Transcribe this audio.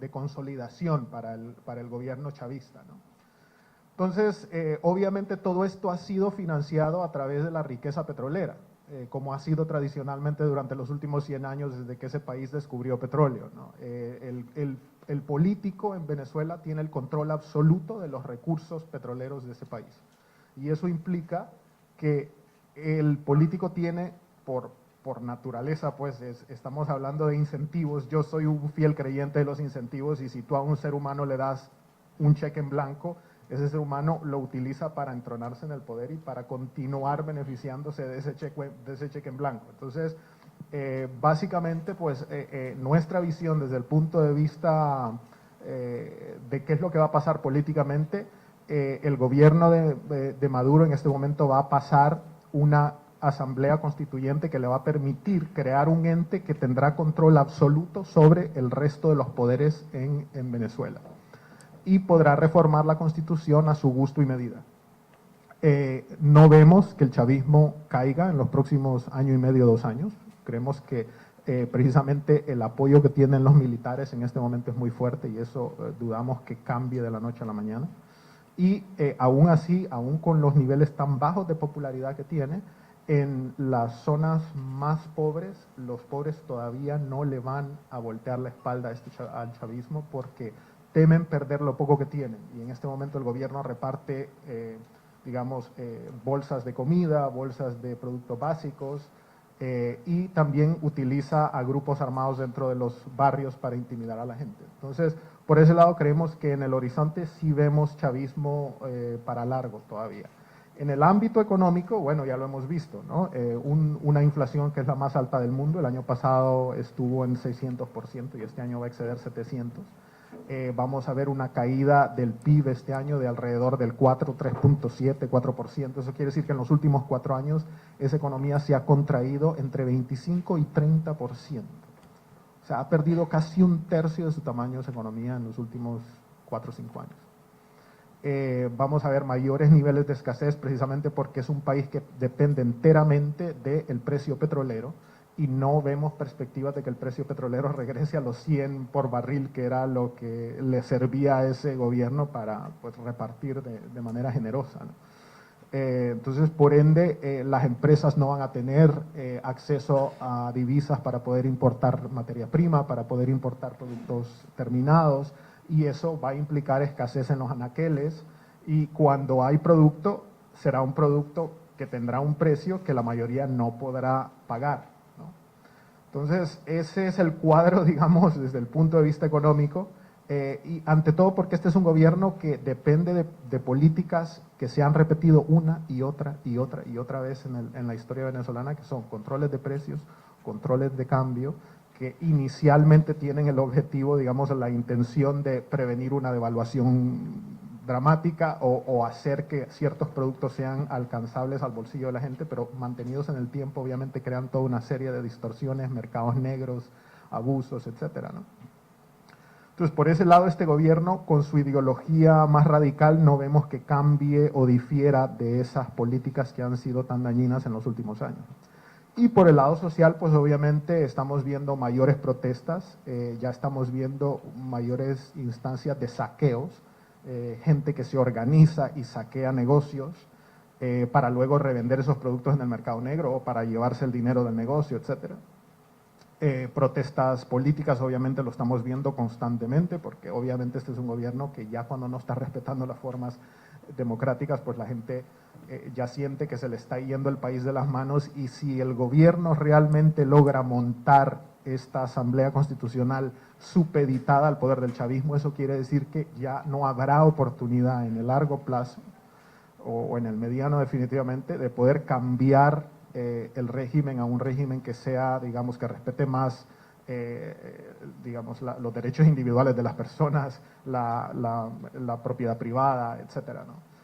de consolidación para el gobierno chavista, ¿no? Entonces, obviamente todo esto ha sido financiado a través de la riqueza petrolera, como ha sido tradicionalmente durante los últimos 100 años desde que ese país descubrió petróleo, ¿no? El político en Venezuela tiene el control absoluto de los recursos petroleros de ese país. Y eso implica que el político tiene, por naturaleza, pues estamos hablando de incentivos. Yo soy un fiel creyente de los incentivos, y si tú a un ser humano le das un cheque en blanco, ese ser humano lo utiliza para entronarse en el poder y para continuar beneficiándose de ese cheque en blanco. Entonces, básicamente, pues nuestra visión desde el punto de vista de qué es lo que va a pasar políticamente, el gobierno de Maduro en este momento va a pasar una asamblea constituyente que le va a permitir crear un ente que tendrá control absoluto sobre el resto de los poderes en Venezuela, y podrá reformar la Constitución a su gusto y medida. No vemos que el chavismo caiga en los próximos año y medio, 2 años. Creemos que precisamente el apoyo que tienen los militares en este momento es muy fuerte, y eso dudamos que cambie de la noche a la mañana. Y aún así, aún con los niveles tan bajos de popularidad que tiene, en las zonas más pobres, los pobres todavía no le van a voltear la espalda al chavismo, porque temen perder lo poco que tienen. Y en este momento el gobierno reparte, bolsas de comida, bolsas de productos básicos, y también utiliza a grupos armados dentro de los barrios para intimidar a la gente. Entonces, por ese lado creemos que en el horizonte sí vemos chavismo para largo todavía. En el ámbito económico, bueno, ya lo hemos visto, ¿no? Una inflación que es la más alta del mundo. El año pasado estuvo en 600% y este año va a exceder 700%. Vamos a ver una caída del PIB este año de alrededor del 3.7, 4%. Eso quiere decir que en los últimos 4 años esa economía se ha contraído entre 25 y 30%. O sea, ha perdido casi 1/3 de su tamaño esa economía en los últimos 4 o 5 años. Vamos a ver mayores niveles de escasez, precisamente porque es un país que depende enteramente del precio petrolero, y no vemos perspectivas de que el precio petrolero regrese a los 100 por barril, que era lo que le servía a ese gobierno para, pues, repartir de manera generosa, ¿no? Entonces, por ende, las empresas no van a tener acceso a divisas para poder importar materia prima, para poder importar productos terminados, y eso va a implicar escasez en los anaqueles, y cuando hay producto, será un producto que tendrá un precio que la mayoría no podrá pagar, ¿no? Entonces, ese es el cuadro, digamos, desde el punto de vista económico, y ante todo porque este es un gobierno que depende de políticas que se han repetido una y otra y otra y otra vez en la historia venezolana, que son controles de precios, controles de cambio, que inicialmente tienen el objetivo, digamos, la intención de prevenir una devaluación dramática o hacer que ciertos productos sean alcanzables al bolsillo de la gente, pero mantenidos en el tiempo obviamente crean toda una serie de distorsiones, mercados negros, abusos, etcétera, ¿no? Entonces, por ese lado, este gobierno, con su ideología más radical, no vemos que cambie o difiera de esas políticas que han sido tan dañinas en los últimos años. Y por el lado social, pues obviamente estamos viendo mayores protestas, ya estamos viendo mayores instancias de saqueos, gente que se organiza y saquea negocios para luego revender esos productos en el mercado negro o para llevarse el dinero del negocio, etcétera. Protestas políticas, obviamente lo estamos viendo constantemente, porque obviamente este es un gobierno que ya cuando no está respetando las formas democráticas, pues la gente ya siente que se le está yendo el país de las manos, y si el gobierno realmente logra montar esta asamblea constitucional supeditada al poder del chavismo, eso quiere decir que ya no habrá oportunidad en el largo plazo o en el mediano definitivamente de poder cambiar el régimen a un régimen que sea, digamos, que respete más, los derechos individuales de las personas, la propiedad privada, etcétera, ¿no?